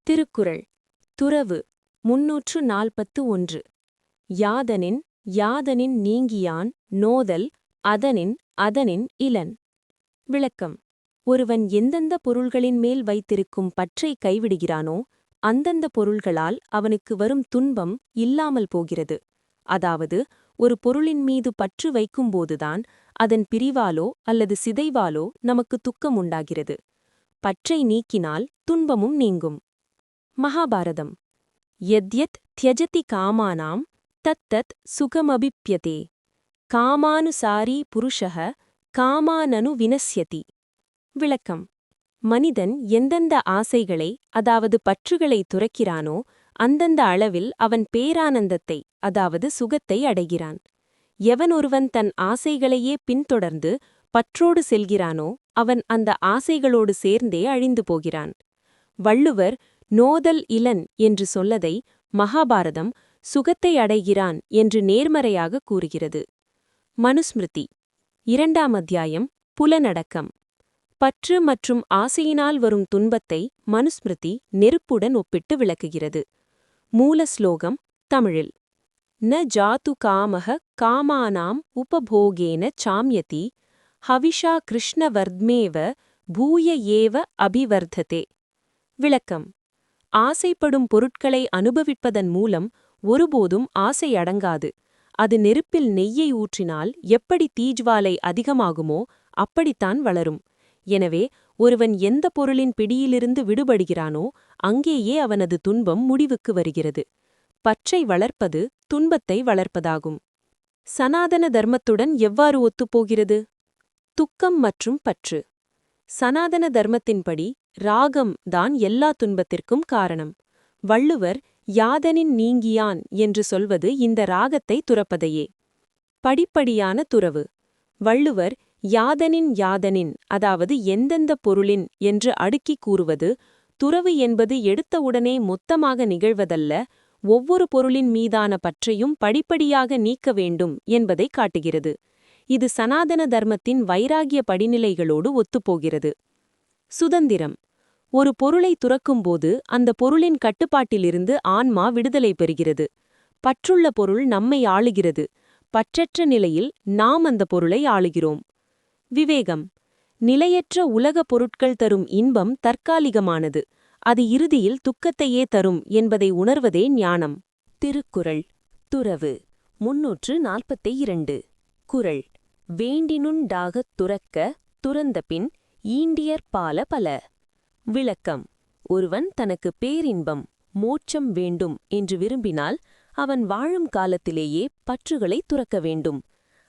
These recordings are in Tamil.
திருக்குறள் துறவு 341. யாதனின் யாதனின் நீங்கியான் நோதல் அதனின் அதனின் இலன். விளக்கம். ஒருவன் எந்தெந்த பொருள்களின் மேல் வைத்திருக்கும் பற்றை கைவிடுகிறானோ அந்தந்த பொருள்களால் அவனுக்கு வரும் துன்பம் இல்லாமல் போகிறது. அதாவது ஒரு பொருளின் மீது பற்று வைக்கும்போதுதான் அதன் பிரிவாலோ அல்லது சிதைவாலோ நமக்கு துக்கம் உண்டாகிறது. பற்றை நீக்கினால் துன்பமும் நீங்கும். மகாபாரதம். யத்யத் த்யஜதி காமானாம் தத்தத் சுகமபிப்யதே காமானுசாரி புருஷः காமானனு வினஸ்யதி. விளக்கம். மனிதன் எந்தெந்த ஆசைகளை அதாவது பற்றுகளை துறக்கிறானோ அந்தந்த அளவில் அவன் பேரானந்தத்தை அதாவது சுகத்தை அடைகிறான். எவன் ஒருவன் தன் ஆசைகளையே பின்தொடர்ந்து பற்றோடு செல்கிறானோ அவன் அந்த ஆசைகளோடு சேர்ந்தே அழிந்து போகிறான். வள்ளுவர் நோதல் இலன் என்று சொல்லதை மகாபாரதம் சுகத்தை அடைகிறான் என்று நேர்மறையாக கூறுகிறது. மனுஸ்மிருதி 2ஆம் அத்தியாயம் புலனடக்கம். பற்று மற்றும் ஆசையினால் வரும் துன்பத்தை மனுஸ்மிருதி நெருப்புடன் ஒப்பிட்டு விளக்குகிறது. மூல ஸ்லோகம் தமிழில். ந ஜாது காமஹ காமானாம் உபபோகேன சாம்யதி ஹவிஷா கிருஷ்ணவர்த்மேவ பூய ஏவ அபிவர்ததே. விளக்கம். ஆசைப்படும் பொருட்களை அனுபவிப்பதன் மூலம் ஒருபோதும் ஆசை அடங்காது. அது நெருப்பில் நெய்யை ஊற்றினால் எப்படி தீஜ்வாலை அதிகமாகுமோ அப்படித்தான் வளரும். எனவே ஒருவன் எந்த பொருளின் பிடியிலிருந்து விடுபடுகிறானோ அங்கேயே அவனது துன்பம் முடிவுக்கு வருகிறது. பற்றை வளர்ப்பது துன்பத்தை வளர்ப்பதாகும். சனாதன தர்மத்துடன் எவ்வாறு ஒத்துப்போகிறது? துக்கம் மற்றும் பற்று. சனாதன தர்மத்தின்படி ராகம் தான் எல்லா துன்பத்திற்கும் காரணம். வள்ளுவர் யாதனின் நீங்கியான் என்று சொல்வது இந்த ராகத்தை துறப்பதையே. படிப்படியான துறவு. வள்ளுவர் யாதனின் யாதனின் அதாவது எந்தெந்த பொருளின் என்று அடுக்கிக் கூறுவது துறவு என்பது எடுத்தவுடனே மொத்தமாக நிகழ்வதல்ல, ஒவ்வொரு பொருளின் மீதான பற்றையும் படிப்படியாக நீக்க வேண்டும் என்பதை காட்டுகிறது. இது சனாதன தர்மத்தின் வைராகிய படிநிலைகளோடு ஒத்துப்போகிறது. சுதந்திரம். ஒரு பொருளை துறக்கும்போது அந்த பொருளின் கட்டுப்பாட்டிலிருந்து ஆன்மா விடுதலை பெறுகிறது. பற்றுள்ள பொருள் நம்மை ஆளுகிறது. பற்றற்ற நிலையில் நாம் அந்த பொருளை ஆளுகிறோம். விவேகம். நிலையற்ற உலக பொருட்கள் தரும் இன்பம் தற்காலிகமானது. அது இறுதியில் துக்கத்தையே தரும் என்பதை உணர்வதே ஞானம். திருக்குறள் துறவு 342. குறள். வேண்டினுண்டாகத் துறக்க துறந்தபின் ஈண்டியற் பால பல. விளக்கம். ஒருவன் தனக்கு பேரின்பம் மோட்சம் வேண்டும் என்று விரும்பினால் அவன் வாழும் காலத்திலேயே பற்றுகளை துறக்க வேண்டும்.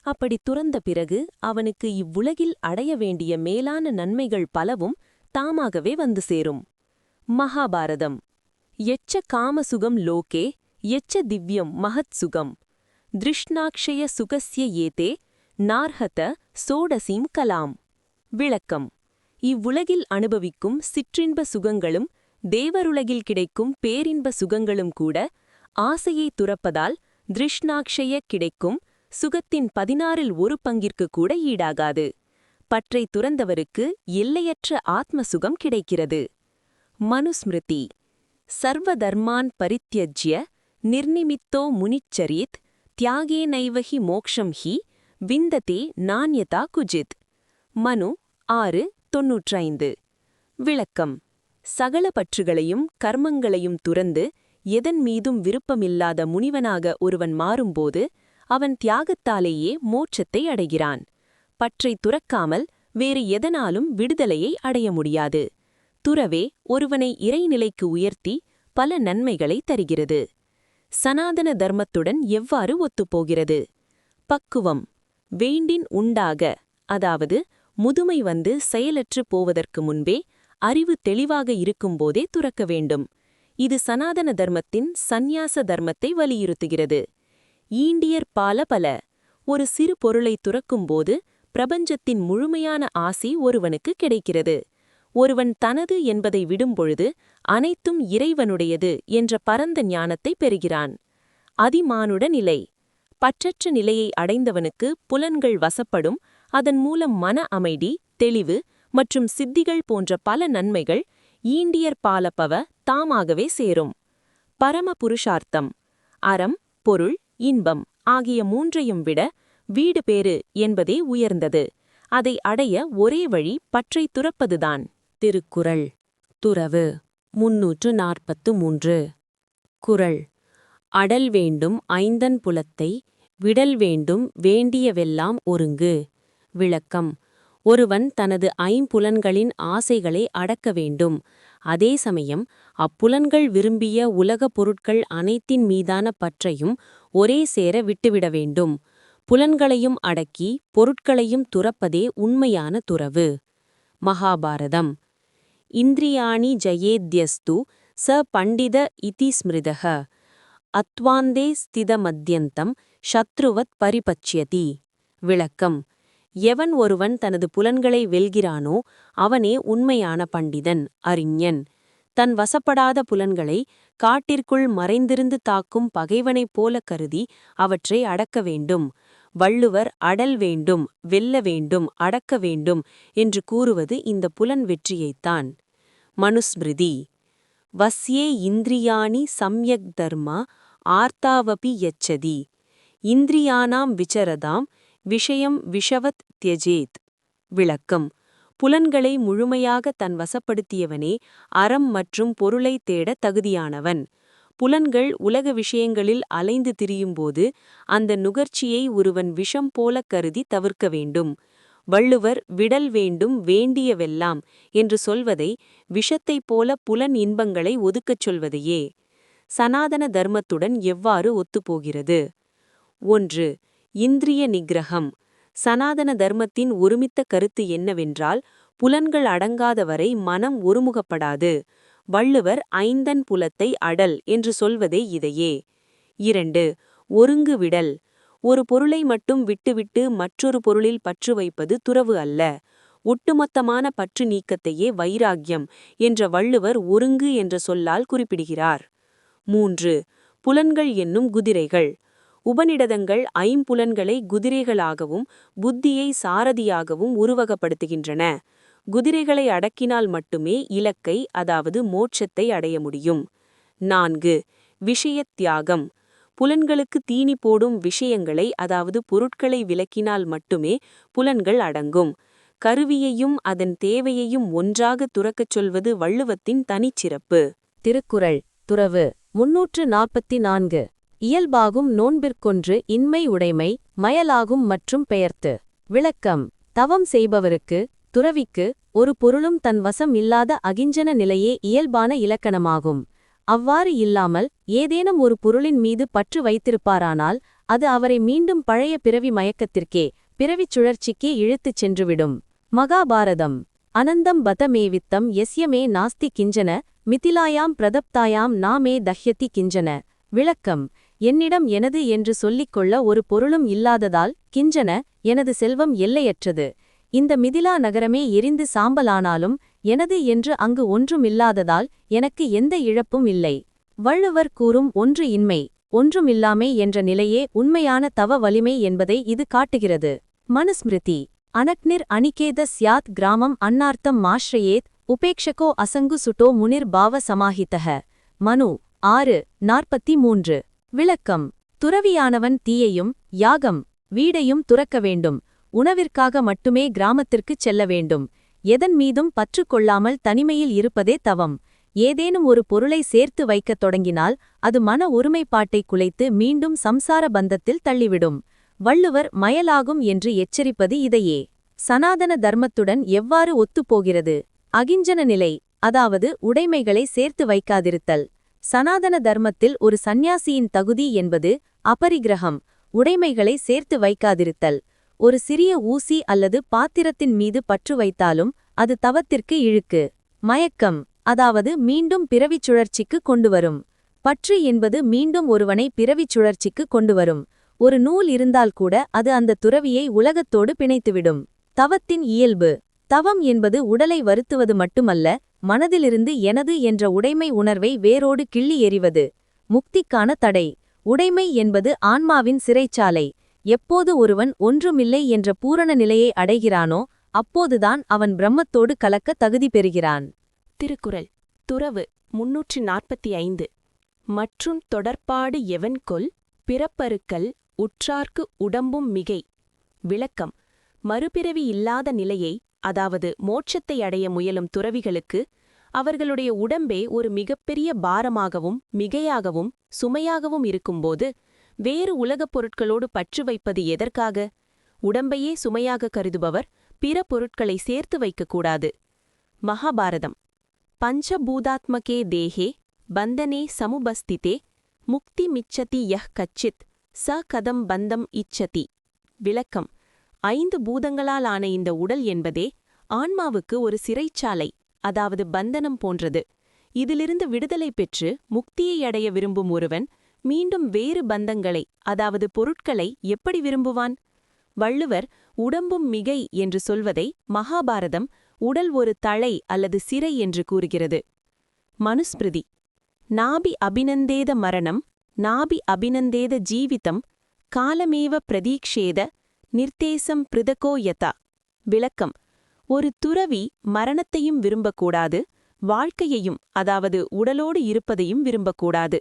அப்படி துறந்த பிறகு அவனுக்கு இவ்வுலகில் அடைய வேண்டிய மேலான நன்மைகள் பலவும் தாமாகவே வந்து சேரும். மகாபாரதம். எச்ச காமசுகம் லோகே எச்ச திவ்யம் மகத் சுகம் திருஷ்ணாக்ஷய சுகஸ்ய ஏதே நார்ஹத சோடசீம் கலாம். விளக்கம். இவ்வுலகில் அனுபவிக்கும் சிற்றின்ப சுகங்களும் தேவருலகில் கிடைக்கும் பேரின்ப சுகங்களும் கூட ஆசையை துறப்பதால் திருஷ்ணாக்ஷய கிடைக்கும் சுகத்தின் 16இல் ஒரு பங்கிற்கு கூட ஈடாகாது. பற்றை துறந்தவருக்கு எல்லையற்ற ஆத்ம சுகம் கிடைக்கிறது. மனுஸ்மிருதி. சர்வதர்மான் பரித்யஜ்ய நிர்நிமித்தோ முனிச்சரீத் தியாகேனைவஹி மோக்ஷம் ஹி விந்ததே நான்யதா குஜித். மனு 6:95. விளக்கம். சகல பற்றுகளையும் கர்மங்களையும் துறந்து எதன் மீதும் விருப்பமில்லாத முனிவனாக ஒருவன் மாறும்போது அவன் தியாகத்தாலேயே மோட்சத்தை அடைகிறான். பற்றை துறக்காமல் வேறு எதனாலும் விடுதலையை அடைய முடியாது. துறவே ஒருவனை இறைநிலைக்கு உயர்த்தி பல நன்மைகளை தருகிறது. சனாதன தர்மத்துடன் எவ்வாறு ஒத்துப்போகிறது? பக்குவம். வேண்டின் உண்டாக அதாவது முதுமை வந்து செயலற்று போவதற்கு முன்பே அறிவு தெளிவாக இருக்கும்போதே துறக்க வேண்டும். இது சனாதன தர்மத்தின் சந்நியாச தர்மத்தை வலியுறுத்துகிறது. ஈண்டியற் பால பல. ஒரு சிறு பொருளை துறக்கும்போது பிரபஞ்சத்தின் முழுமையான ஆசி ஒருவனுக்கு கிடைக்கிறது. ஒருவன் தனது என்பதை விடும்பொழுது அனைத்தும் இறைவனுடையது என்ற பரந்த ஞானத்தை பெறுகிறான். அதிமானுட நிலை. பற்றற்ற நிலையை அடைந்தவனுக்கு புலன்கள் வசப்படும். அதன் மூலம் மன அமைதி தெளிவு மற்றும் சித்திகள் போன்ற பல நன்மைகள் ஈண்டியர் பாலப்பவ தாமாகவே சேரும். பரம புருஷார்த்தம் அறம், பொருள், இன்பம் ஆகிய மூன்றையும் விட வீடு பேறு என்பதே உயர்ந்தது. அதை அடைய ஒரே வழி பற்றை துறப்பதுதான். திருக்குறள் துறவு 343. குறள் அடல் வேண்டும் ஐந்தன் புலத்தை விடல் வேண்டும் வேண்டியவெல்லாம் ஒருங்கு. விளக்கம் ஒருவன் தனது ஐம்புலன்களின் ஆசைகளை அடக்க வேண்டும். அதே சமயம் அப்புலன்கள் விரும்பிய உலகப் பொருட்கள் அனைத்தின் மீதான பற்றையும் ஒரே சேர விட்டுவிட வேண்டும். புலன்களையும் அடக்கி பொருட்களையும் துறப்பதே உண்மையான துறவு. மகாபாரதம் இந்திரியாணி ஜயேத்யஸ்து ச பண்டித இதி ஸ்மிருதः அத்வாந்தே ஸ்திதமத்யந்தம் ஷத்ருவத் பரிபச்யதி. விளக்கம் எவன் ஒருவன் தனது புலன்களை வெல்கிறானோ அவனே உண்மையான பண்டிதன், அறிஞன். தன் வசப்படாத புலன்களை காட்டிற்குள் மறைந்திருந்து தாக்கும் பகைவனைப் போல கருதி அவற்றை அடக்க வேண்டும். வள்ளுவர் அடல் வேண்டும், வெல்ல வேண்டும், அடக்க வேண்டும் என்று கூறுவது இந்த புலன் வெற்றியைத்தான். மனுஸ்மிருதி வஸ்யே இந்திரியாணி சம்யக் தர்மா ஆர்த்தாவபி யச்சதி இந்திரியானாம் விசரதாம் விஷயம் விஷவத் தியஜேத். விளக்கம் புலன்களை முழுமையாக தன் வசப்படுத்தியவனே அறம் மற்றும் பொருளை தேட தகுதியானவன். புலன்கள் உலக விஷயங்களில் அலைந்து திரியும்போது அந்த நுகர்ச்சியை ஒருவன் விஷம் போல கருதி தவிர்க்க வேண்டும். வள்ளுவர் விடல் வேண்டும் வேண்டியவெல்லாம் என்று சொல்வதை விஷத்தைப் போல புலன் இன்பங்களை ஒதுக்கச் சொல்வதையே. சனாதன தர்மத்துடன் எவ்வாறு ஒத்துப்போகிறது? 1. இந்திரிய நிக்கிரகம். சனாதன தர்மத்தின் ஒருமித்த கருத்து என்னவென்றால் புலன்கள் அடங்காதவரை மனம் ஒருமுகப்படாது. வள்ளுவர் ஐந்தன் புலத்தை அடல் என்று சொல்வதே இதையே. 2. ஒருங்கு விடல். ஒரு பொருளை மட்டும் விட்டுவிட்டு மற்றொரு பொருளில் பற்று வைப்பது துறவு அல்ல. ஒட்டுமொத்தமான பற்று நீக்கத்தையே வைராக்கியம் என்ற வள்ளுவர் ஒருங்கு என்ற சொல்லால் குறிப்பிடுகிறார். 3. புலன்கள் என்னும் குதிரைகள். உபநிடதங்கள் ஐம்புலன்களை குதிரைகளாகவும் புத்தியை சாரதியாகவும் உருவகப்படுத்துகின்றன. குதிரைகளை அடக்கினால் மட்டுமே இலக்கை, அதாவது மோட்சத்தை அடைய முடியும். 4. விஷயத் தியாகம். புலன்களுக்கு தீனி போடும் விஷயங்களை, அதாவது பொருட்களை விலக்கினால் மட்டுமே புலன்கள் அடங்கும். கருவியையும் அதன் தேவையையும் ஒன்றாக துறக்கச் சொல்வது வள்ளுவத்தின் தனிச்சிறப்பு. திருக்குறள் துறவு 344. இயல்பாகும் நோன்பிற்கொன்று இன்மை உடைமை மயலாகும் மற்றும் பெயர்த்து. விளக்கம் தவம் செய்பவருக்கு, துறவிக்கு ஒரு பொருளும் தன் வசம் இல்லாத அகிஞ்சன நிலையே இயல்பான இலக்கணமாகும். அவ்வாறு இல்லாமல் ஏதேனும் ஒரு பொருளின் மீது பற்று வைத்திருப்பாரானால் அது அவரை மீண்டும் பழைய பிறவி மயக்கத்திற்கே, பிறவிச் சுழற்சிக்கே இழுத்துச் சென்றுவிடும். மகாபாரதம் அனந்தம் பதமேவித்தம் யஸ்யமே நாஸ்தி கிஞ்சன மிதிலாயாம் பிரதப்தாயாம் நாமே தஹ்யதி கிஞ்சன. விளக்கம் என்னிடம் எனது என்று சொல்லிக்கொள்ள ஒரு பொருளும் இல்லாததால் கிஞ்சன எனது செல்வம் எல்லையற்றது. இந்த மிதிலா நகரமே எரிந்து சாம்பலானாலும் எனது என்று அங்கு ஒன்றுமில்லாததால் எனக்கு எந்த இழப்பும் இல்லை. வள்ளுவர் கூறும் ஒன்று இன்மை ஒன்றுமில்லாமை என்ற நிலையே உண்மையான தவ வலிமை என்பதை இது காட்டுகிறது. மனுஸ்மிருதி அனக்னிர் அனிகேத ஸ்யாத் கிராமம் அன்னார்த்தம் மாஸ்ரயேத் உபேக்ஷகோ அசங்கு சுட்டோ முனிர் பாவ சமாஹிதஹ. மனு 6:43. விளக்கம் துறவியானவன் தீயையும் யாகம் வீடையும் துறக்க வேண்டும். உணவிற்காக மட்டுமே கிராமத்திற்குச் செல்ல வேண்டும். எதன் மீதும் பற்று கொள்ளாமல் தனிமையில் இருப்பதே தவம். ஏதேனும் ஒரு பொருளை சேர்த்து வைக்கத் தொடங்கினால் அது மன ஒருமைப்பாட்டை குலைத்து மீண்டும் சம்சார பந்தத்தில் தள்ளிவிடும். வள்ளுவர் மயலாகும் என்று எச்சரிப்பது இதையே. சனாதன தர்மத்துடன் எவ்வாறு ஒத்துப்போகிறது? அகிஞ்சன நிலை, அதாவது உடைமைகளை சேர்த்து வைக்காதிருத்தல். சனாதன தர்மத்தில் ஒரு சந்நியாசியின் தகுதி என்பது அபரிக்கிரகம், உடைமைகளை சேர்த்து வைக்காதிருத்தல். ஒரு சிறிய ஊசி அல்லது பாத்திரத்தின் மீது பற்று வைத்தாலும் அது தவத்திற்கு இழுக்கு. மயக்கம், அதாவது மீண்டும் பிறவிச் சுழற்சிக்கு கொண்டுவரும். பற்று என்பது மீண்டும் ஒருவனை பிறவிச் சுழற்சிக்கு கொண்டுவரும். ஒரு நூல் இருந்தால் கூட அது அந்த துறவியை உலகத்தோடு பிணைத்துவிடும். தவத்தின் இயல்பு தவம் என்பது உடலை வருத்துவது மட்டுமல்ல, மனதிலிருந்து எனது என்ற உடைமை உணர்வை வேரோடு கிள்ளி எறிவது. முக்திக்கான தடை உடைமை என்பது ஆன்மாவின் சிறைச்சாலை. எப்போது ஒருவன் ஒன்றுமில்லை என்ற பூரண நிலையை அடைகிறானோ அப்போதுதான் அவன் பிரம்மத்தோடு கலக்க தகுதி பெறுகிறான். திருக்குறள் துறவு 345 மற்றும் தொடர்பாடு எவன்கொல் பிறப்பறுக்கல் உற்றார்க்கு உடம்பும் மிகை. விளக்கம்: மறுபிறவி இல்லாத நிலையை, அதாவது மோட்சத்தை அடைய முயலும் துறவிகளுக்கு அவர்களுடைய உடம்பே ஒரு மிகப்பெரிய பாரமாகவும் மிகையாகவும் சுமையாகவும் இருக்கும்போது வேறு உலகப் பொருட்களோடு பற்று வைப்பது எதற்காக? உடம்பையே சுமையாக கருதுபவர் பிற பொருட்களை சேர்த்து வைக்கக்கூடாது. மகாபாரதம். பஞ்சபூதாத்மகே தேஹே பந்தனே சமுபஸ்திதே முக்தி மிச்சதி யஹ் கச்சித் ச கதம் பந்தம் இச்சதி. விளக்கம்: 5 பூதங்களால் ஆன இந்த உடல் என்பதே ஆன்மாவுக்கு ஒரு சிறைச்சாலை, அதாவது பந்தனம் போன்றது. இதிலிருந்து விடுதலை பெற்று முக்தியை அடைய விரும்பும் ஒருவன் மீண்டும் வேறு பந்தங்களை, அதாவது பொருட்களை எப்படி விரும்புவான்? வள்ளுவர் உடம்பும் மிகை என்று சொல்வதை மகாபாரதம் உடல் ஒரு தளை அல்லது சிறை என்று கூறுகிறது. மனுஸ்மிருதி. நாபி அபிநந்தேத மரணம் நாபி அபிநந்தேத ஜீவிதம் காலமேவ பிரதீக்ஷேத நிர்தேசம் பிருதகோ யதா. விளக்கம்: ஒரு துறவி மரணத்தையும் விரும்பக்கூடாது, வாழ்க்கையையும், அதாவது உடலோடு இருப்பதையும் விரும்பக்கூடாது.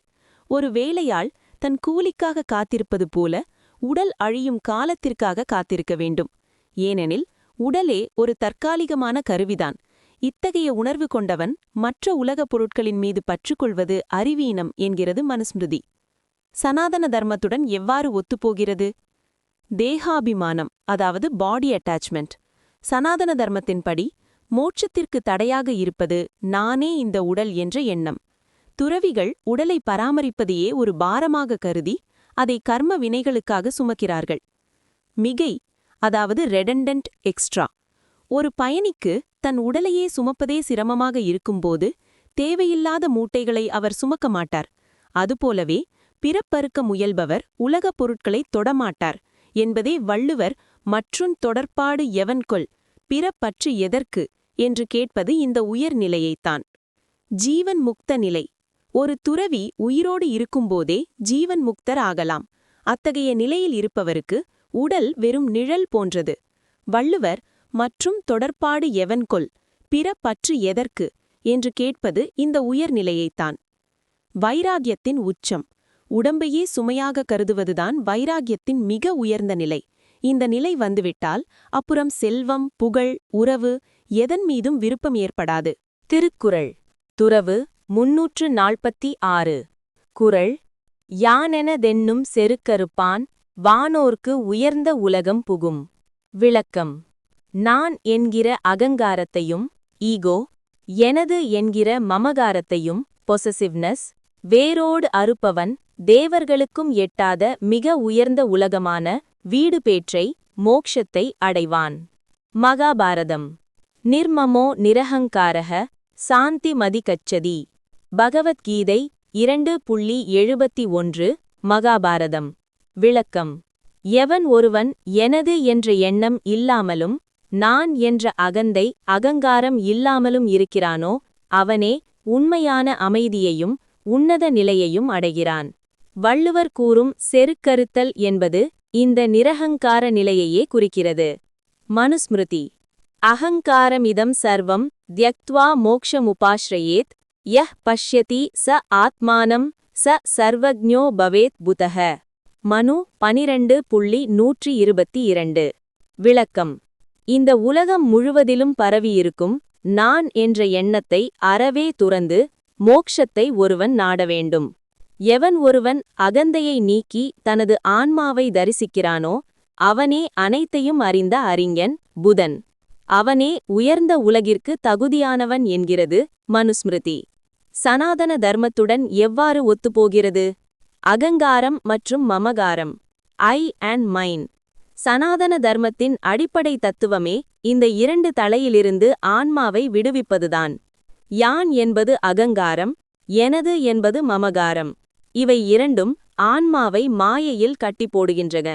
ஒரு வேலையாள் தன் கூலிக்காக காத்திருப்பது போல உடல் அழியும் காலத்திற்காக காத்திருக்க வேண்டும். ஏனெனில் உடலே ஒரு தற்காலிகமான கருவிதான். இத்தகைய உணர்வு கொண்டவன் மற்ற உலகப் பொருட்களின் மீது பற்றுக்கொள்வது அறிவீனம் என்கிறது மனுஸ்மிருதி. சனாதன தர்மத்துடன் எவ்வாறு ஒத்துப்போகிறது? தேகாபிமானம், அதாவது பாடி அட்டாச்மெண்ட். சனாதன தர்மத்தின்படி மோட்சத்திற்கு தடையாக இருப்பது நானே இந்த உடல் என்ற எண்ணம். துறவிகள் உடலை பராமரிப்பதையே ஒரு பாரமாக கருதி அதை கர்ம வினைகளுக்காக சுமக்கிறார்கள். மிகை, அதாவது ரெடண்டன்ட் எக்ஸ்ட்ரா. ஒரு பயணிக்கு தன் உடலையே சுமப்பதே சிரமமாக இருக்கும்போது தேவையில்லாத மூட்டைகளை அவர் சுமக்க மாட்டார். அதுபோலவே பிறப்பறுக்க முயல்பவர் உலகப் பொருட்களை தொடமாட்டார் என்பதே வள்ளுவர் மற்றும் தொடர்பாடு எவன்கொல் பிறப்பற்று எதற்கு என்று கேட்பது இந்த உயர்நிலையைத்தான். ஜீவன் முக்த நிலை. ஒரு துறவி உயிரோடு இருக்கும்போதே ஜீவன் முக்தர் ஆகலாம். அத்தகைய நிலையில் இருப்பவருக்கு உடல் வெறும் நிழல் போன்றது. வள்ளுவர் மற்றும் தொடர்பாடு எவன்கொல் பிறப்பற்று எதற்கு என்று கேட்பது இந்த உயர்நிலையைத்தான். வைராகியத்தின் உச்சம். உடம்பையே சுமையாக கருதுவதுதான் வைராகியத்தின் மிக உயர்ந்த நிலை. இந்த நிலை வந்துவிட்டால் அப்புறம் செல்வம், புகழ், உறவு எதன் மீதும் விருப்பம் ஏற்படாது. திருக்குறள். துறவு 346. குறள்: யானெனதென்னும் செருக்கறுப்பான் வானோர்க்கு உயர்ந்த உலகம் புகும். விளக்கம்: நான் என்கிற அகங்காரத்தையும், ஈகோ, எனது என்கிற மமகாரத்தையும், பொசசிவ்னஸ், வேரோடு அறுப்பவன் தேவர்களுக்கும் எட்டாத மிக உயர்ந்த உலகமான வீடு பேற்றை, மோக்ஷத்தை அடைவான். மகாபாரதம். நிர்மமோ நிரஹங்காரக சாந்தி மதி கச்சதி. பகவத்கீதை 2.71. மகாபாரதம். விளக்கம்: எவன் ஒருவன் எனது என்ற எண்ணம் இல்லாமலும் நான் என்ற அகந்தை அகங்காரம் இல்லாமலும் இருக்கிறானோ அவனே உண்மையான அமைதியையும் உன்னத நிலையையும் அடைகிறான். வள்ளுவர் கூறும் செருக்கறுத்தல் என்பது இந்த நிரஹங்கார நிலையையே குறிக்கிறது. மனுஸ்மிருதி. அகங்காரமிதம் சர்வம் த்யக்த்வா மோக்ஷமுபாஸ்ரயேத் யஹ் பஷ்யதி ச ஆத்மானம் ச சர்வஜ்ஞோ பவேத் புதஹ. மனு 12.122. விளக்கம்: இந்த உலகம் முழுவதிலும் பரவியிருக்கும் நான் என்ற எண்ணத்தை அறவே துறந்து மோக்ஷத்தை ஒருவன் நாட வேண்டும். எவன் ஒருவன் அகந்தையை நீக்கி தனது ஆன்மாவை தரிசிக்கிறானோ அவனே அனைத்தையும் அறிந்த அறிஞன், புதன். அவனே உயர்ந்த உலகிற்கு தகுதியானவன் என்கிறது மனுஸ்மிருதி. சனாதன தர்மத்துடன் எவ்வாறு ஒத்துப்போகிறது? அகங்காரம் மற்றும் மமகாரம், ஐ அண்ட் மைன். சனாதன தர்மத்தின் அடிப்படை தத்துவமே இந்த 2 தலையிலிருந்து ஆன்மாவை விடுவிப்பதுதான். யான் என்பது அகங்காரம், எனது என்பது மமகாரம். இவை இரண்டும் ஆன்மாவை மாயையில் கட்டி போடுகின்றன.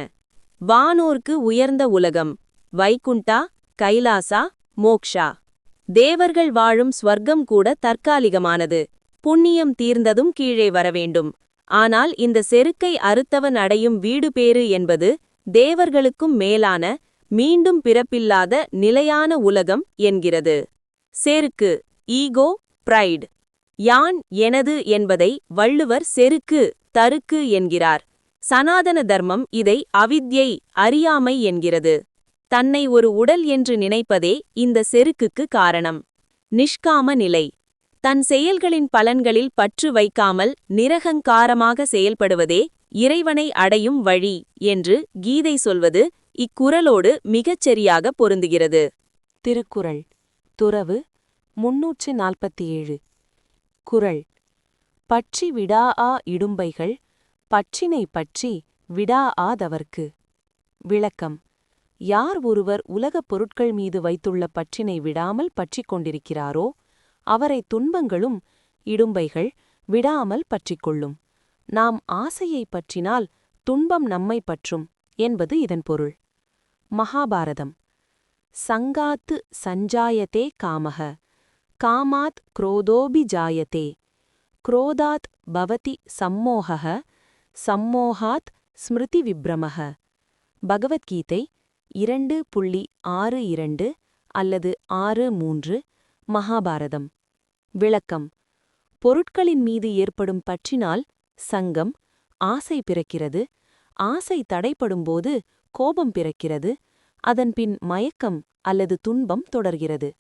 வானோர்க்கு உயர்ந்த உலகம், வைகுண்டா, கைலாசா, மோக்ஷா. தேவர்கள் வாழும் ஸ்வர்க்கம் கூட தற்காலிகமானது. புண்ணியம் தீர்ந்ததும் கீழே வரவேண்டும். ஆனால் இந்த செருக்கை அறுத்தவன் அடையும் வீடு பேறு என்பது தேவர்களுக்கும் மேலான, மீண்டும் பிறப்பில்லாத நிலையான உலகம் என்கிறது. செருக்கு, ஈகோ, பிரைட். யான் எனது என்பதை வள்ளுவர் செருக்கு தருக்கு என்கிறார். சனாதன தர்மம் இதை அவித்யை அறியாமை என்கிறது. தன்னை ஒரு உடல் என்று நினைப்பதே இந்த செருக்குக்கு காரணம். நிஷ்காம நிலை. தன் செயல்களின் பலன்களில் பற்று வைக்காமல் நிரகங்காரமாக செயல்படுவதே இறைவனை அடையும் வழி என்று கீதை சொல்வது இக்குறளோடு மிகச்சரியாக பொருந்துகிறது. திருக்குறள் துறவு 347. குறள். பற்றி விடாஆ இடும்பைகள் பற்றினை பற்றி விடாஆதவர்க்கு. விளக்கம். யார் ஒருவர் உலகப் பொருட்கள் மீது வைத்துள்ள பற்றினை விடாமல் பற்றிக் கொண்டிருக்கிறாரோ அவரை துன்பங்களும் இடும்பைகள் விடாமல் பற்றிக்கொள்ளும். நாம் ஆசையை பற்றினால் துன்பம் நம்மை பற்றும் என்பது இதன் பொருள். மகாபாரதம். சங்காத்து சஞ்சாயதே காமஹ காமாத் க்ரோதோபிஜாயதே க்ரோதாத் பவதி சம்மோகஹ சம்மோகாத் ஸ்மிருதி விப்ரமஹ. பகவத்கீதை 2.62 அல்லது 6.3. மகாபாரதம். விளக்கம். பொருட்களின் மீது ஏற்படும் பற்றினால் சங்கம், ஆசை பிறக்கிறது. ஆசை தடைப்படும்போது கோபம் பிறக்கிறது. அதன்பின் மயக்கம் அல்லது துன்பம் தொடர்கிறது.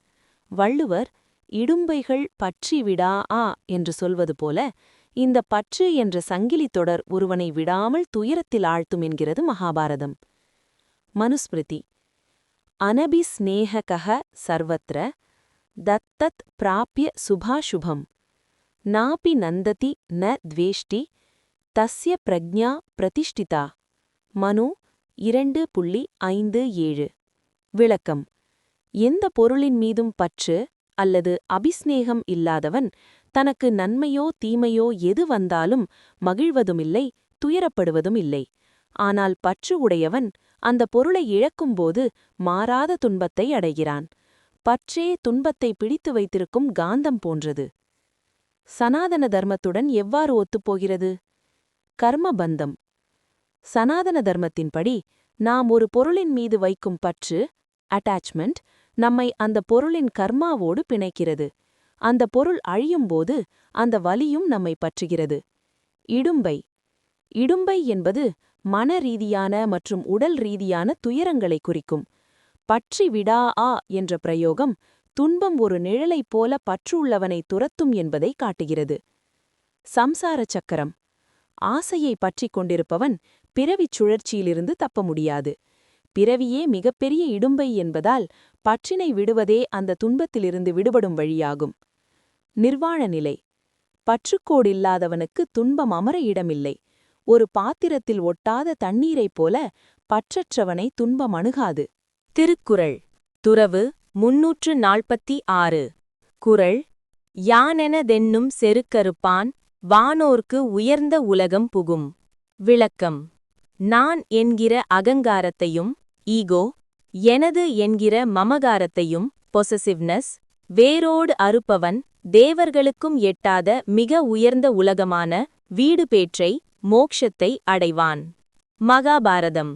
வள்ளுவர் இடும்பைகள் பற்றி விடாஆ என்று சொல்வது போல இந்த பற்று என்ற சங்கிலித் தொடர் ஒருவனை விடாமல் துயரத்தில் ஆழ்த்தும் என்கிறது மகாபாரதம். மனுஸ்மிருதி. அனபிஸ்நேஹகஹ சர்வத்ர தத்தத் பிராப்ய சுபாசுபம் நாபி நந்ததி ந த்வேஷ்டி தஸ்ய பிரக்ஞா பிரதிஷ்டிதா. மனு 2.57. விளக்கம். எந்த பொருளின் மீதும் பற்று அல்லது அபிஸ்நேகம் இல்லாதவன் தனக்கு நன்மையோ தீமையோ எது வந்தாலும் மகிழ்வதுமில்லை, துயரப்படுவதும் இல்லை. ஆனால் பற்று உடையவன் அந்த பொருளை இழக்கும்போது மாறாத துன்பத்தை அடைகிறான். பற்றே துன்பத்தை பிடித்து வைத்திருக்கும் காந்தம் போன்றது. சனாதன தர்மத்துடன் எவ்வாறு ஒத்துப்போகிறது? கர்மபந்தம். சனாதன தர்மத்தின்படி நாம் ஒரு பொருளின் மீது வைக்கும் பற்று அட்டாச்மெண்ட் நம்மை அந்த பொருளின் கர்மாவோடு பிணைக்கிறது. அந்த பொருள் அழியும்போது அந்த வலியும் நம்மை பற்றுகிறது. இடும்பை. இடும்பை என்பது மன ரீதியான மற்றும் உடல் ரீதியான துயரங்களை குறிக்கும். பற்றி விடாஆ என்ற பிரயோகம் துன்பம் ஒரு நிழலைப் போல பற்று உள்ளவனை துரத்தும் என்பதை காட்டுகிறது. சம்சார சக்கரம். ஆசையை பற்றிக் கொண்டிருப்பவன் பிறவிச் சுழற்சியிலிருந்து தப்ப முடியாது. பிறவியே மிகப்பெரிய இடும்பை என்பதால் பற்றினை விடுவதே அந்த துன்பத்திலிருந்து விடுபடும் வழியாகும். நிர்வாண நிலை. பற்றுக்கோடில்லாதவனுக்கு துன்பம் அமர இடமில்லை. ஒரு பாத்திரத்தில் ஒட்டாத தண்ணீரைப் போல பற்றற்றவனை துன்பம் அணுகாது. திருக்குறள் துறவு 346. குறள். யானெனதென்னும் செருக்கறுப்பான் வானோர்க்கு உயர்ந்த உலகம் புகும். விளக்கம். நான் என்கிற அகங்காரத்தையும் ஈகோ, எனது என்கிற மமகாரத்தையும் பொசசிவ்னஸ் வேரோடு அறுப்பவன் தேவர்களுக்கும் எட்டாத மிக உயர்ந்த உலகமான வீடு பேற்றை மோக்ஷத்தை அடைவான். மகாபாரதம்.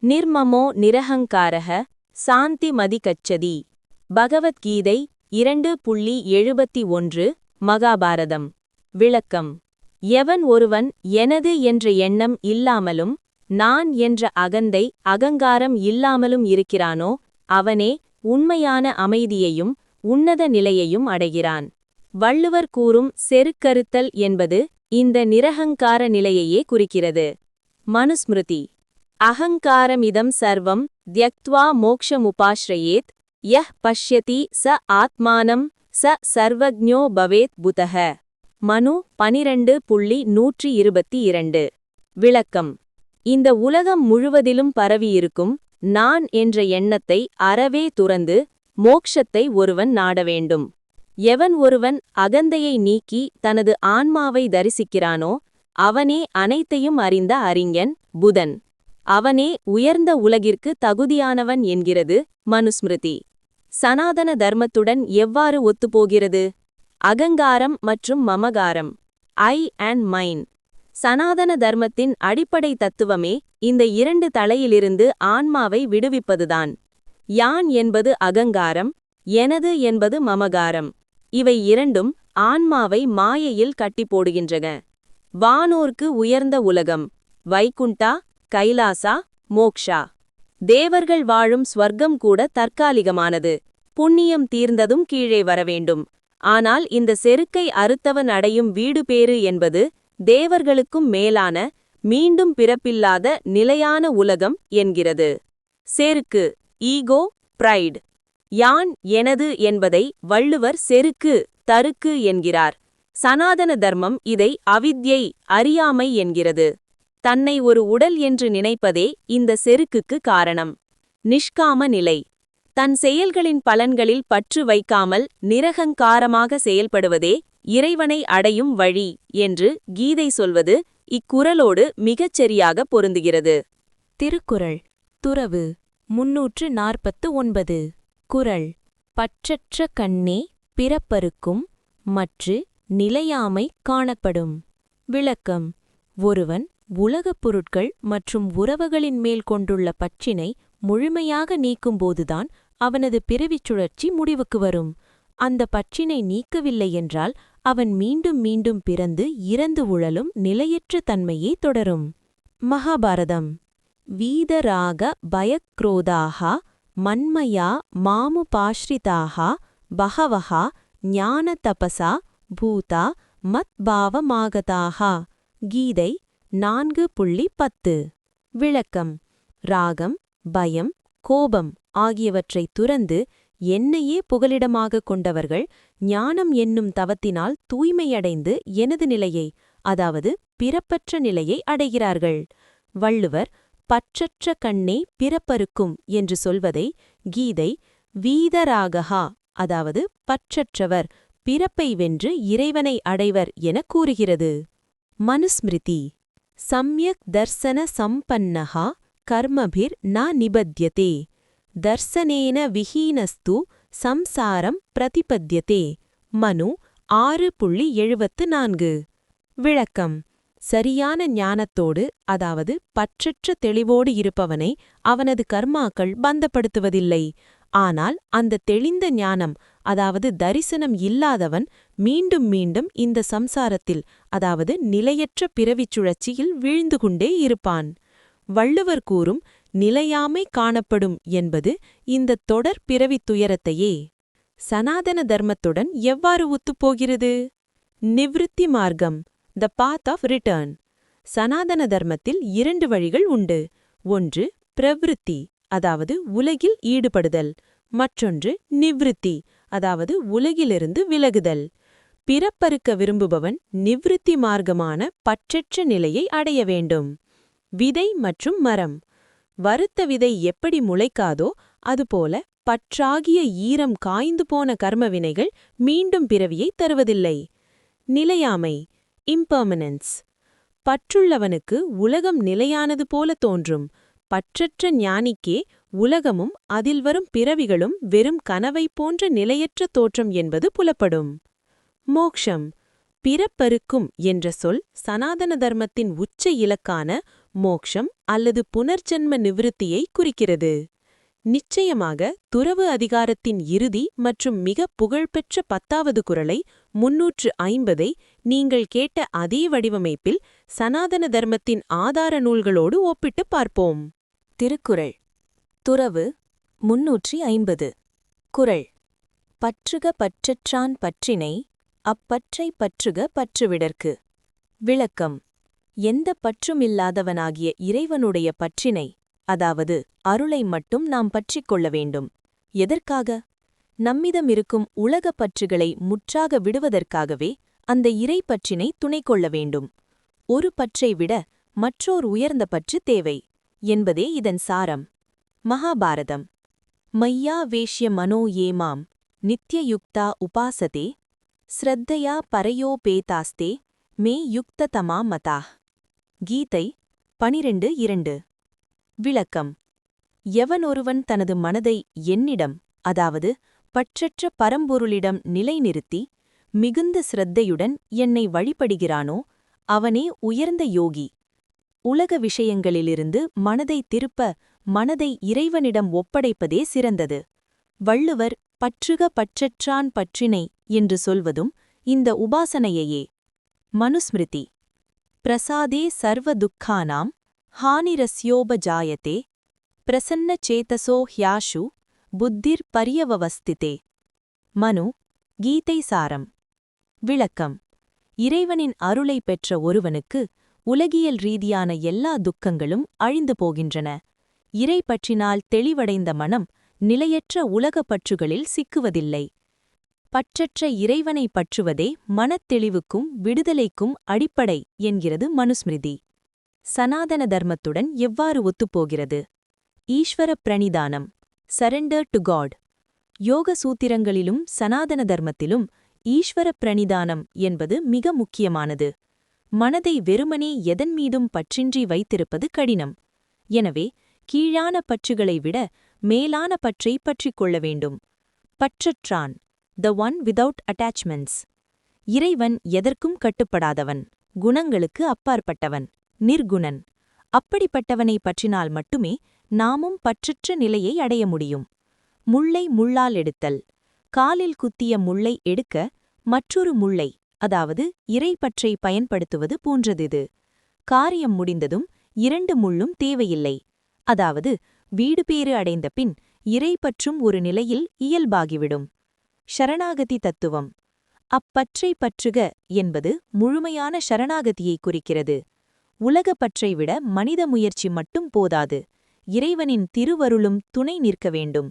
நிர்மமோ நிரஹங்காரஹ சாந்தி மதி கச்சதி. பகவத்கீதை 2.71. மகாபாரதம். விளக்கம். எவன் ஒருவன் எனது என்ற எண்ணம் இல்லாமலும் நான் என்ற அகந்தை அகங்காரம் இல்லாமலும் இருக்கிறானோ அவனே உண்மையான அமைதியையும் உன்னத நிலையையும் அடைகிறான். வள்ளுவர் கூறும் செருக்கறுத்தல் என்பது இந்த நிரஹங்கார நிலையையே குறிக்கிறது. மனுஸ்மிருதி. அகங்காரமிதம் சர்வம் த்யக்த்வா மோக்ஷமுபாஸ்ரயேத் யஹ் பஷ்யதி ச ஆத்மானம் ச சர்வஜ்ஞோ பவேத் புதஹ. மனு 12.122. விளக்கம். இந்த உலகம் முழுவதிலும் பரவியிருக்கும் நான் என்ற எண்ணத்தை அறவே துறந்து மோக்ஷத்தை ஒருவன் நாட வேண்டும். எவன் ஒருவன் அகந்தையை நீக்கி தனது ஆன்மாவை தரிசிக்கிறானோ அவனே அனைத்தையும் அறிந்த அறிஞன், புதன். அவனே உயர்ந்த உலகிற்கு தகுதியானவன் என்கிறது மனுஸ்மிருதி. சனாதன தர்மத்துடன் எவ்வாறு ஒத்துப்போகிறது? அகங்காரம் மற்றும் மமகாரம், ஐ அண்ட் மைன். சனாதன தர்மத்தின் அடிப்படை தத்துவமே இந்த இரண்டு தலையிலிருந்து ஆன்மாவை விடுவிப்பதுதான். யான் என்பது அகங்காரம், எனது என்பது மமகாரம். இவை இரண்டும் ஆன்மாவை மாயையில் கட்டி போடுகின்றன. வானோர்க்கு உயர்ந்த உலகம், வைகுண்டா, கைலாசா, மோக்ஷா. தேவர்கள் வாழும் ஸ்வர்க்கம் கூட தற்காலிகமானது. புண்ணியம் தீர்ந்ததும் கீழே வரவேண்டும். ஆனால் இந்த செருக்கை அறுத்தவன் அடையும் வீடு பேறு என்பது தேவர்களுக்கும் மேலான, மீண்டும் பிறப்பில்லாத நிலையான உலகம் என்கிறது. செருக்கு, ஈகோ, பிரைட். யான், எனது என்பதை வள்ளுவர் செருக்கு, தருக்கு என்கிறார். சனாதன தர்மம் இதை அவித்யை, அறியாமை என்கிறது. தன்னை ஒரு உடல் என்று நினைப்பதே இந்த செருக்குக்கு காரணம். நிஷ்காம நிலை. தன் செயல்களின் பலன்களில் பற்று வைக்காமல் நிரகங்காரமாக செயல்படுவதே இறைவனை அடையும் வழி என்று கீதை சொல்வது இக்குறளோடு மிகச்சரியாக பொருந்துகிறது. திருக்குறள் துறவு 349. குறள். பற்றற்ற கண்ணே பிறப்பறுக்கும் மற்று நிலையாமை காணப்படும். விளக்கம். ஒருவன் உலகப் பொருட்கள் மற்றும் உறவுகளின் மேல் கொண்டுள்ள பற்றினை முழுமையாக நீக்கும்போதுதான் அவனது பிறவிச் சுழற்சி முடிவுக்கு வரும். அந்த பற்றினை நீக்கவில்லை என்றால் அவன் மீண்டும் மீண்டும் பிறந்து இறந்து உழலும் நிலையற்ற தன்மையே தொடரும். மகாபாரதம். வீதராக பயக்ரோதாக மன்மயா மாமுபாஸ்ரிதாக பகவஹா ஞான தபசா பூதா மத்பாவமாகதாக. கீதை 4.10. விளக்கம். ராகம், பயம், கோபம் ஆகியவற்றை துறந்து என்னையே புகலிடமாக கொண்டவர்கள் ஞானம் என்னும் தவத்தினால் தூய்மையடைந்து எனது நிலையை, அதாவது பிறப்பற்ற நிலையை அடைகிறார்கள். வள்ளுவர் பற்றற்ற கண்ணே பிறப்பறுக்கும் என்று சொல்வதை கீதை வீதராகஹா, அதாவது பற்றற்றவர் பிறப்பை வென்று இறைவனை அடைவர் என கூறுகிறது. மனுஸ்மிருதி. சம்யக் தர்சன சம்பன்னஹா கர்மபிர் ந நிபத்யதே தர்சனேன விஹீனஸ்து சம்சாரம் பிரதிபத்யதே. மனு 6.74. விளக்கம். சரியான ஞானத்தோடு, அதாவது பற்றற்ற தெளிவோடு இருப்பவனை அவனது கர்மாக்கள் பந்தப்படுத்துவதில்லை. ஆனால் அந்த தெளிந்த ஞானம், அதாவது தரிசனம் இல்லாதவன் மீண்டும் மீண்டும் இந்த சம்சாரத்தில், அதாவது நிலையற்ற பிறவிச் சுழற்சியில் வீழ்ந்து கொண்டே இருப்பான். வள்ளுவர் கூறும் நிலையாமை காணப்படும் என்பது இந்த தொடர் பிறவித் துயரத்தையே. சனாதன தர்மத்துடன் எவ்வாறு ஒத்துப்போகிறது? நிவ்ருத்தி மார்க்கம், த பாத் ஆஃப் ரிட்டர்ன். சனாதன தர்மத்தில் 2 வழிகள் உண்டு. ஒன்று பிரவிருத்தி, அதாவது உலகில் ஈடுபடுதல். மற்றொன்று நிவ்ருத்தி, அதாவது உலகிலிருந்து விலகுதல். பிறப்பறுக்க விரும்புபவன் நிவ்ருத்தி மார்க்கமான பற்றற்ற நிலையை அடைய வேண்டும். விதை மற்றும் மரம். வறுத்த விதை எப்படி முளைக்காதோ அதுபோல பற்றாகிய ஈரம் காய்ந்து போன கர்மவினைகள் மீண்டும் பிறவியை தருவதில்லை. நிலையாமை, இம்பர்மனன்ஸ். பற்றுள்ளவனுக்கு உலகம் நிலையானது போல தோன்றும். பற்றற்ற ஞானிக்கே உலகமும் அதில் வரும் பிறவிகளும் வெறும் கனவை போன்ற நிலையற்ற தோற்றம் என்பது புலப்படும். மோக்ஷம். பிறப்பறுக்கும் என்ற சொல் சனாதன தர்மத்தின் உச்ச இலக்கான மோக்ஷம் அல்லது புனர்ஜென்ம நிவிருத்தியை குறிக்கிறது. நிச்சயமாக துறவு அதிகாரத்தின் இறுதி மற்றும் மிக புகழ்பெற்ற 10வது குறளை 350 நீங்கள் கேட்ட அதே வடிவமைப்பில் சனாதன தர்மத்தின் ஆதார நூல்களோடு ஒப்பிட்டு பார்ப்போம். திருக்குறள் துறவு 350. குறள். பற்றுக பற்றற்றான் பற்றினை அப்பற்றை பற்றுக பற்றுவிடற்கு. விளக்கம். எந்த பற்றுமில்லாதவனாகிய இறைவனுடைய பற்றினை, அதாவது அருளை மட்டும் நாம் பற்றிக் கொள்ள வேண்டும். எதற்காக? நம்மிடம் இருக்கும் உலகப் பற்றுகளை முற்றாக விடுவதற்காகவே அந்த இறை பற்றினை துணை கொள்ள வேண்டும். ஒரு பற்றை விட மற்றோர் உயர்ந்த பற்று தேவை என்பதே இதன் சாரம். மகாபாரதம். மையா வேஷ்ய மனோ ஏமாம் நித்யயுக்தா உபாசதே ஸ்ரத்தையா பரையோபேதாஸ்தே மே யுக்ததமா மதா. கீதை 12.2. விளக்கம். எவனொருவன் தனது மனதை என்னிடம், அதாவது பற்றற்ற பரம்பொருளிடம் நிலைநிறுத்தி மிகுந்த சிரத்தையுடன் என்னை வழிபடுகிறானோ அவனே உயர்ந்த யோகி. உலக விஷயங்களிலிருந்து மனதை திருப்ப மனதை இறைவனிடம் ஒப்படைப்பதே சிறந்தது. வள்ளுவர் பற்றுக பற்றற்றான் பற்றினை என்று சொல்வதும் இந்த உபாசனையையே. மனுஸ்மிருதி. பிரசாதே சர்வ துக்கானாம் ஹானிரஸ்யோபஜாயதே பிரசன்ன சேதசோ ஹ்யாஷு புத்திர் பரியவவஸ்திதே. மனு. கீதை சாரம். விளக்கம். இறைவனின் அருளை பெற்ற ஒருவனுக்கு உலகியல் ரீதியான எல்லா துக்கங்களும் அழிந்து போகின்றன. இறை பற்றினால் தெளிவடைந்த மனம் நிலையற்ற உலகப் பற்றுகளில் சிக்குவதில்லை. பற்றற்ற இறைவனை பற்றுவதே மனத்தெளிவுக்கும் விடுதலைக்கும் அடிப்படை என்கிறது மனுஸ்மிருதி. சனாதன தர்மத்துடன் எவ்வாறு ஒத்துப்போகிறது? ஈஸ்வர பிரணிதானம். Surrender to God. யோக சூத்திரங்களிலும் சனாதன தர்மத்திலும் ஈஸ்வர பிரணிதானம் என்பது மிக முக்கியமானது. மனதை வெறுமனே எதன் மீதும் பற்றின்றி வைத்திருப்பது கடினம். எனவே கீழான பற்றுகளை விட மேலான பற்றை பற்றிக் கொள்ள வேண்டும். பற்றற்றான். The one without attachments. இறைவன் எதற்கும் கட்டுப்படாதவன், குணங்களுக்கு அப்பாற்பட்டவன், நிர்குணன். அப்படிப்பட்டவனை பற்றினால் மட்டுமே நாமும் பற்றற்ற நிலையை அடைய முடியும். முள்ளை முள்ளால் எடுத்தல். காலில் குத்திய முள்ளை எடுக்க மற்றொரு முள்ளை, அதாவது இறைப்பற்றை பயன்படுத்துவது போன்றதிது. காரியம் முடிந்ததும் 2 முள்ளும் தேவையில்லை. அதாவது வீடுபேறு அடைந்த பின் இறைப்பற்றும் ஒரு நிலையில் இயல்பாகிவிடும். ஷரணாகதி தத்துவம். அப்பற்றை பற்றுக என்பது முழுமையான ஷரணாகதியை குறிக்கிறது. உலகப் பற்றை விட மனித முயற்சி மட்டும் போதாது. இறைவனின் திருவருளும் துணை நிற்க வேண்டும்.